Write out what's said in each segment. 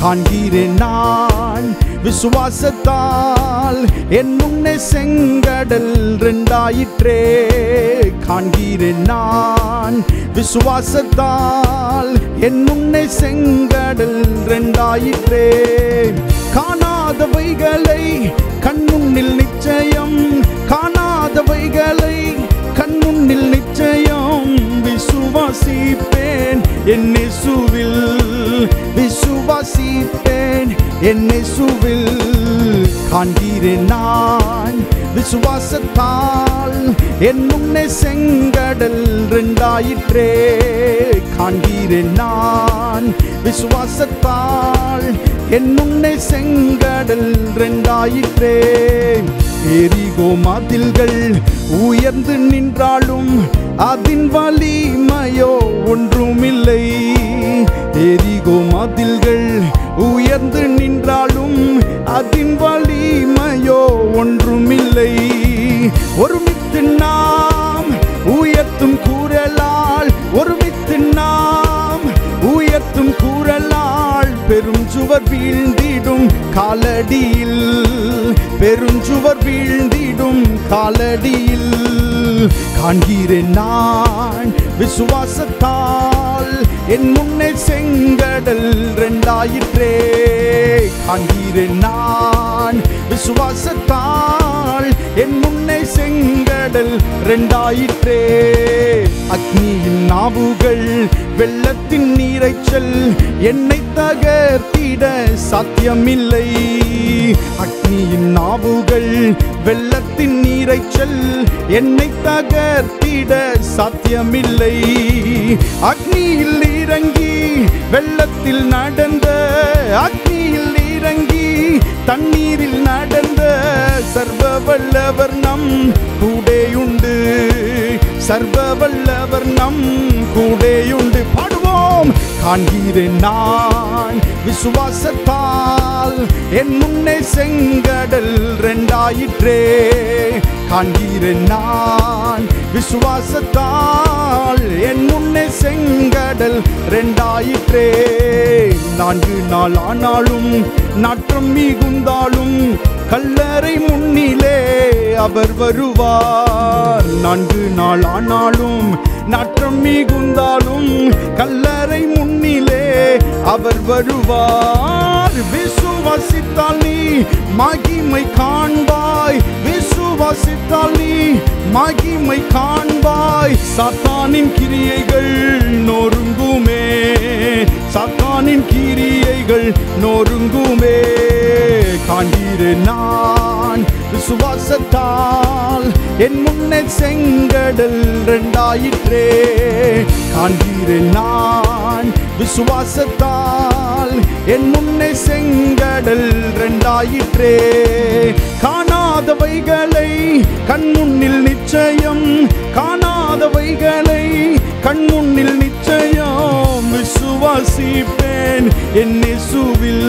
காண்கிறேன் நான் விசுவாசத்தால் என் முன்னே செங்கடல் ரெண்டாயிற்றே. காண்கிறேன் நான் விசுவாசத்தால் என் முன்னே செங்கடல் ரெண்டாயிற்றே. காணாதவைகளை கண்முன்னில் நிச்சயம், காணாதவைகளை கண்முன்னில் நிச்சயம் விசுவாசிப்பேன் என் இயேசுவில், விசுவாசிப்பேன் என் இயேசுவில். காண்கிறேன் நான் விசுவாசத்தால் என் முன்னே செங்கடல் ரெண்டாயிற்றே. காண்கிறேன் நான் விசுவாசத்தால் என் முன்னே செங்கடல் ரெண்டாயிற்றே. எரிகோ மதில்கள் உயர்ந்து நின்றாலும் அதின் வலிமையோ ஒன்றுமில்லை. எரிகோ மதில்கள் உயர்ந்து நின்றாலும் அதின் வலிமையோ ஒன்றுமில்லை. ஒருமித்து நாம் உயர்த்தும் குரலால், ஒருமித்து நாம் உயர்த்தும் குரலால் பெருஞ்சுவர் வீழ்ந்திடும் காலடியில், பெருஞ்சுவர் வீழ்ந்திடும் காலடியில். காண்கிறேன் நான் விசுவாசத்தால் என் முன்னே செங்கடல் ரெண்டாயிற்றே. காண்கிறேன் நான் விசுவாசத்தால் என் முன்னே செங்கடல் ரெண்டாயிற்றே. அக்னியின் நாவுகள் வெள்ளத்தின் நீரைச்சல் என்னை தகர்த்திட சாத்தியமில்லை. அக்னியின் நாவுகள் வெள்ளத்தின் நீரைச்சல் என்னை தகர்த்திட சாத்தியமில்லை. அக்னியில் இறங்கி வெள்ளத்தில் நடந்த, அக்னியில் இறங்கி தண்ணீரில் நடந்த சர்வ வல்லவர் நம் கூடேயுண்டு, சர்வ வல்லவர் நம் கூடேயுண்டு. பாடுவோம். காண்கிறேன் நான் விசுவாசத்தால் என் முன்னே செங்கடல் ரெண்டாயிற்றே. காண்கிறேன் நான் விசுவாசத்தால் என் முன்னே செங்கடல் ரெண்டாயிற்றே. 4 நாள் ஆனாலும் நாற்றம் மிகுந்தாலும் கல்லறை முன்னிலே அவர் வருவார். 4 நாள் ஆனாலும் நாற்றம் மிகுந்தாலும் கல்லறை முன்னிலே அவர் வருவார். விசுவாசித்தால் நீ மகிமை காண்பாய், விசுவாசித்தால் நீ மகிமை காண்பாய். சாத்தானின் கிரியைகள் நொறுங்குமே, சாத்தானின் கிரியைகள் நொறுங்குமே. காண்கிறேன் நான் விசுவாசத்தால் என் முன்னே செங்கடல் ரெண்டாயிற்றே. காண்கிறேன் நான் விசுவாசத்தால் என் முன்னே செங்கடல் ரெண்டாயிற்றே. காணாதவைகளை கண்முன்னில் நிச்சயம், காணாதவைகளை கண்முன்னில் நிச்சயம் விசுவாசிப்பேன் என் இயேசுவில்,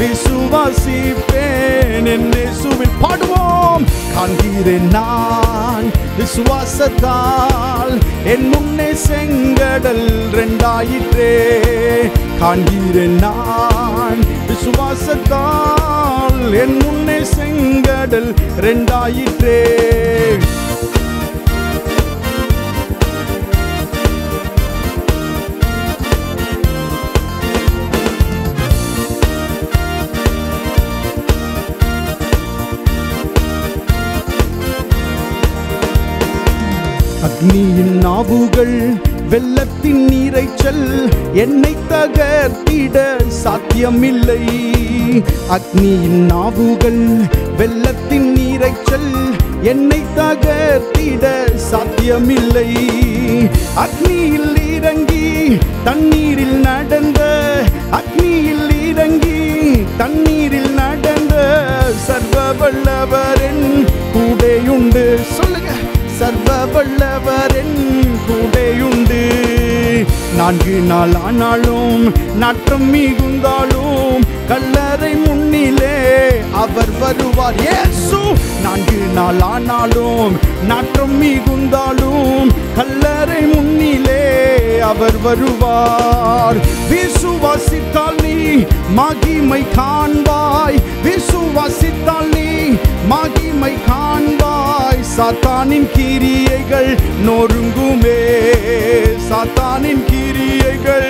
விசுவாசிப்பேன் என் இயேசுவில். பாடுவோம். காண்கிறேன் நான் விசுவாசத்தால் என் முன்னே செங்கடல் ரெண்டாயிற்றே. காண்கிறேன் நான் விசுவாசத்தால் என் முன்னே செங்கடல் ரெண்டாயிற்றே. அக்னியின் நாவுகள் வெள்ளத்தின் நீரைச்சல் என்னை தகர்த்திட சாத்தியமில்லை. அக்னியின் நாவுகள் வெள்ளத்தின் நீரைச்சல் என்னை தகர்த்திட சாத்தியமில்லை. அக்னியில் இறங்கி தண்ணீரில் நடந்த, அக்னியில் இறங்கி தண்ணீரில் நடந்த சர்வ வல்லவரின் கூடேயுண்டு. சொல்லுங்க. சர்வ வல்லவரின் கூடேயுண்டு. 4 நாள் ஆனாலும் நாற்றம் மிகுந்தாலும் கல்லறை முன்னிலே அவர் வருவார். இயேசு 4 நாள் ஆனாலும் நாற்றம் மிகுந்தாலும் கல்லறை முன்னிலே அவர் வருவார். விசுவாசித்தால் நீ மகிமை காண்பாய். விசுவாசித்தால் நீ மகிமை காண்பாய். சாத்தானின் கிரியைகள் நொறுங்குமே, சாத்தானின் கிரியைகள்.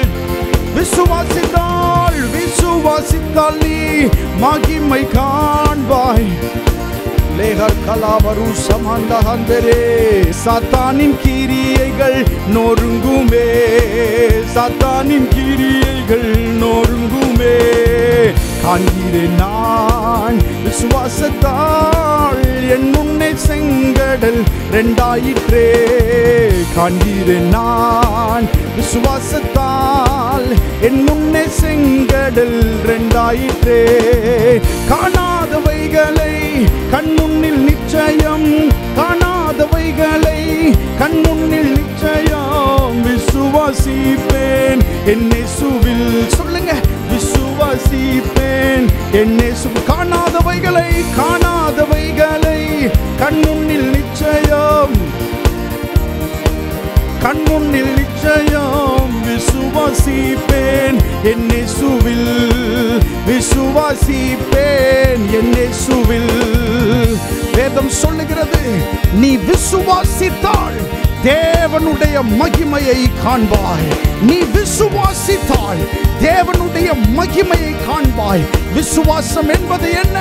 விசுவாசித்தால் விசுவாசித்தால் நீ மகிமை காண்பாய். லேகர் கலாவரு சமந்தஹந்தரே. சாத்தானின் கிரியைகள் நொறுங்குமே, சாத்தானின் கிரியைகள் நொறுங்குமே. காண்கிறேன் நான் விசுவாசத்தால் என் முன்னே செங்கடல் ரெண்டாயிற்றே. காண்கிறேன் நான் விசுவாசத்தால் என் முன்னே செங்கடல் ரெண்டாயிற்றே. காணாதவைகளை கண்முன்னில் நிச்சயம், காணாதவைகளை கண்முன்னில் நிச்சயம் விசுவாசிப்பேன் என் இயேசுவில். சொல்லுங்க, விசுவாசிப்பேன் என் இயேசுவில். காணாதவைகளை காணாதவைகளை கண்முன்னில் நிச்சயம், கண்முன்னில் நிச்சயம் விசுவாசிப்பேன் என் இயேசுவில். விசுவாசிப்பேன் என் இயேசுவில். வேதம் சொல்லுகிறது, நீ விசுவாசித்தால் தேவனுடைய மகிமையை காண்பாய். நீ விசுவாசித்தால் தேவனுடைய மகிமையை காண்பாய். விசுவாசம் என்பது என்ன?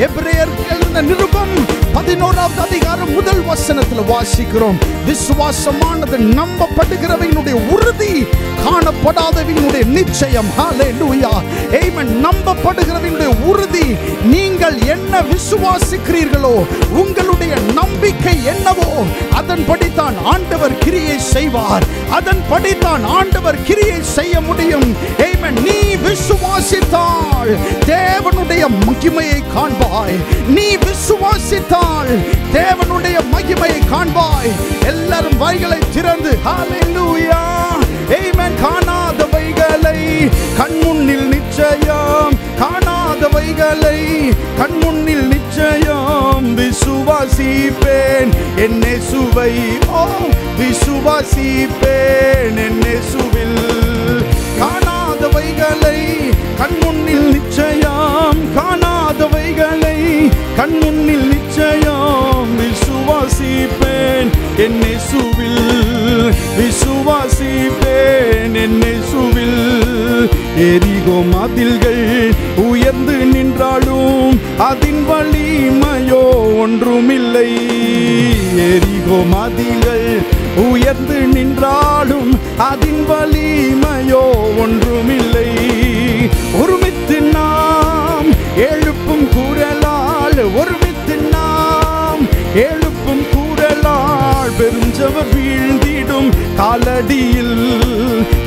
எபிரேயர் எழுதின நிருபம் 11வது அதிகாரம் முதல் வசனத்தில் வாசிக்கிறோம். விசுவாசமானது நம்பப்படுகிறவையினுடைய உறுதி, காணப்படாதவையினுடைய நிச்சயம். ஹல்லேலூயா, ஆமென். நம்பப்படுகிறவையினுடைய உறுதி. நீங்கள் என்ன விசுவாசிக்கிறீர்களோ, உங்களுடைய நம்பிக்கை என்னவோ அதன்படித்தான் ஆண்டவர் கிரியை செய்வார். அதன்படித்தான் ஆண்டவர் கிரியை செய்ய முடியும். ஆமென். நீ விசுவாசித்தால் தேவனுடைய மகிமையை காண்பாய். நீ விசுவாசித்தால் தேவனுடைய மகிமையை காண்பாய். எல்லாரும் வாய்களை திறந்து ஹல்லேலூயா, ஆமென். காணாதவைகளை கண்முன்னில் நிச்சயம், காணாதவைகளை கண்முன்னில் நிச்சயம் விசுவாசிப்பேன் என் இயேசுவை. ஓ, விசுவாசிப்பேன் என் இயேசுவில். காணாதவைகளை கண்முன்னில் நிச்சயம், காணாதவைகளை கண்முன்னில் நிச்சயம் விசுவாசிப்பேன் என் இயேசுவில். விசுவாசிப்பேன் என் இயேசுவில். எரிகோ மதில்கள் உயர்ந்து நின்றாலும் அதின் வலிமையோ ஒன்றுமில்லை. எரிகோ மதில்கள் உயர்ந்து நின்றாலும் அதின் வலிமையோ ஒன்றுமில்லை. ஒருமித்து நாம் எழுப்பும் குரலால், ஒருமித்து நாம் எழுப்பும் குரலால் பெரும் சுவர் வீழ்ந்திடும் காலடியில்,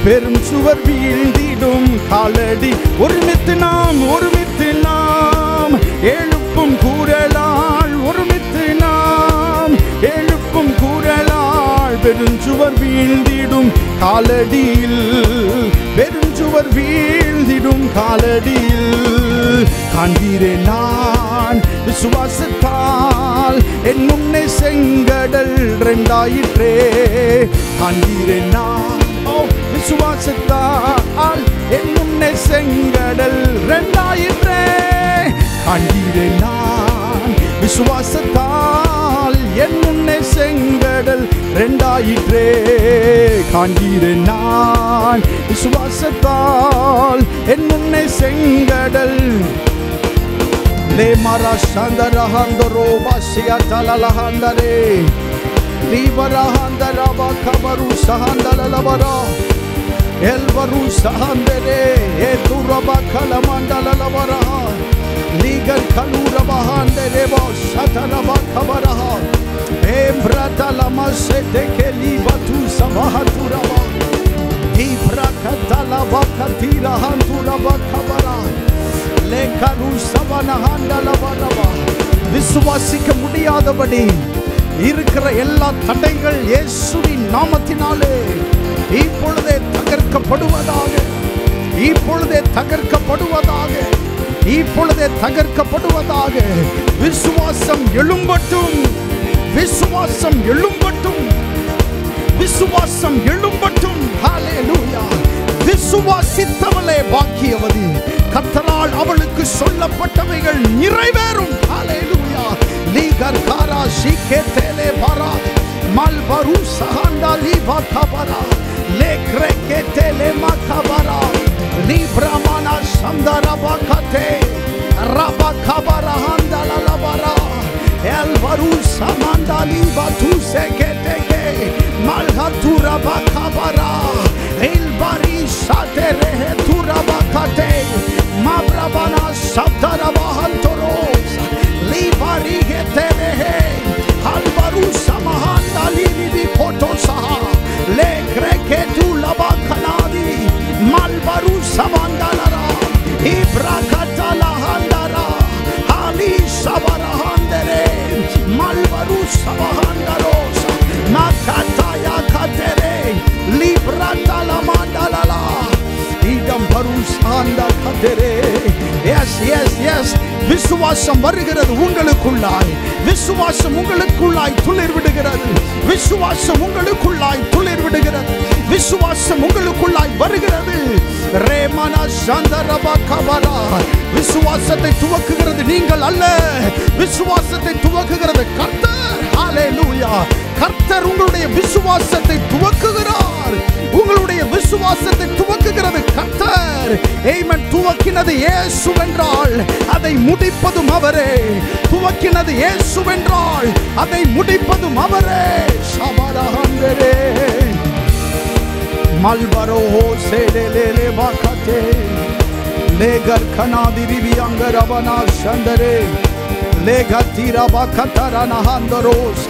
பெரும் சுவர் வீழ்ந்திடும் காலடி. ஒருமித்து நாம் எழுப்பும் குரலால், ஒருமித்து நாம் எழுப்பும் குரலால் பெருஞ்சுவர் வீழ்ந்திடும் காலடியில், பெருஞ்சுவர் வீழ்ந்திடும் காலடியில். காண்கிறேன் நான் விசுவாசத்தால் என் முன்னே செங்கடல் ரெண்டாயிற்றே. காண்கிறேன் நான் விசுவாசத்தால் என் முன்னே செங்கடல் ரெண்டாயிற்றே. காண்கிறேன் நான் விசுவாசத்தால் என் முன்னே செங்கடல் ரெண்டாயிற்றே. காண்கிறேன் நான் விசுவாசத்தால் என் முன்னே செங்கடல். லே மாரா சந்தரஹந்தரோ வாசியா தலலஹந்தரே லீவரஹந்தரவா கபரு சஹந்தலலவரா எல்வரு சஹந்தரே ஏ துரபா கலமண்டலலவரா லீகர் கலூரபஹந்தரே வா சதலவா கபரஹ ஏம்ப்ரதலமசெதே கெலிவது சபஹதுரவா இப்ரகதலவா கதிரஹந்துரவா கபரா. விசுவாசிக்க முடியாதபடி இருக்கிற எல்லா தடைகள் இயேசுவின் நாமத்தினாலே இப்பொழுதே தகர்க்கப்படுவதாக, இப்பொழுதே தகர்க்கப்படுவதாக, இப்பொழுதே தகர்க்கப்படுவதாக. விசுவாசம் எழும்பட்டும், விசுவாசம் எழும்பட்டும், விசுவாசம் எழும்பட்டும். ஹல்லேலூயா. விசுவாசித்தவளே பாக்கியவதி. கர்த்தரால் அவளுக்கு சொல்லப்பட்டவைகள் நிறைவேறும். ஹalleluya. லீகர் காரா ஷிகேதேலே பாரா மல்பரு சஹாண்டா லீபா கபரா லேக்ரேகேதேலே மகபரா லிப்ரமானா சந்தரபா கதே ரபா கபரா ஹண்டலா லபரா எல்வரு சமண்டா லீபா துசேகேதேகே மல்ஹதுரா பகபரா எல்பரி சாதரே துரபா கதே மாப்ரபானா சப்தரபா ஹந்தரோஸ் லிபரி கேதேலே ஹல்பரு சமஹாண்டா லிபி போட்டோசா லேக்ரேகேது லபா கனாதி மல்பரு சமண்டலரா இப்ராகதலா ஹண்டரா ஹாலி சபரா ஹண்டரே மல்பரு சமஹாண்டரோஸ் மகதாயா கதரே லிப்ரதலா மண்டலலா இதம் பருசாண்டா கதரே. எஸ் எஸ் எஸ் விசுவாசம் வருகிறது உங்களுக்குள்ளாய். விசுவாசம் உங்களுக்குள்ளாய் துளிர் விடுகிறது. விசுவாசம் உங்களுக்குள்ளாய் துளிர் விடுகிறது. விசுவாசம் உங்களுக்குள்ளாய் வருகிறது. ரேமனா சந்தரபா கபரா. விசுவாசத்தை துவக்குகிறது நீங்கள் அல்ல, விசுவாசத்தை துவக்குகிறது கர்த்தர். ஹalleluya. கர்த்தர் உங்களுடைய விசுவாசத்தை துவக்குகிறார். உங்களுடைய விசுவாசத்தை துவக்குகிறது கர்த்தர். ஆமென். துவக்கினது இயேசுவென்றால் அதை முடிப்பதும் அவரே. துவக்கினது இயேசுவென்றால் அதை முடிப்பதும் அவரே. சபரஹந்தரே மல்பரோ சேடேலே பாகதே lager கனாதிரிவி அங்கரபனா சந்தரே லேகத்திரா பாகதரனா ஹந்தரோஸ்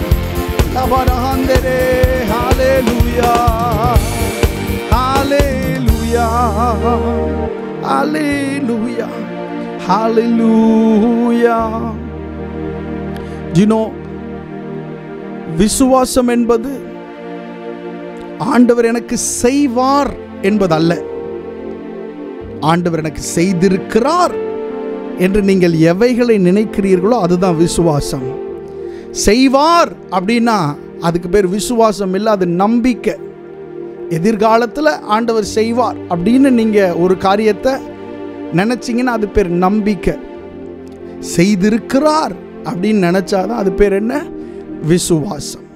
லபரஹந்தரே. Hallelujah. Hallelujah, hallelujah, hallelujah. You know, விசுவாசம் என்பது ஆண்டவர் எனக்கு செய்வார் என்பதல்ல, ஆண்டவர் எனக்கு செய்திருக்கிறார் என்று நீங்கள் எவைகளை நினைக்கிறீர்களோ அதுதான் விசுவாசம். செய்வார் அப்படின்னா அதுக்கு பேர் விசுவாசம் இல்லை, அது நம்பிக்கை. எதிர்காலத்தில் ஆண்டவர் செய்வார் அப்படின்னு நீங்கள் ஒரு காரியத்தை நினச்சிங்கன்னா அது பேர் நம்பிக்கை. செய்திருக்கிறார் அப்படின்னு நினச்சாதான் அது பேர் என்ன? விசுவாசம்.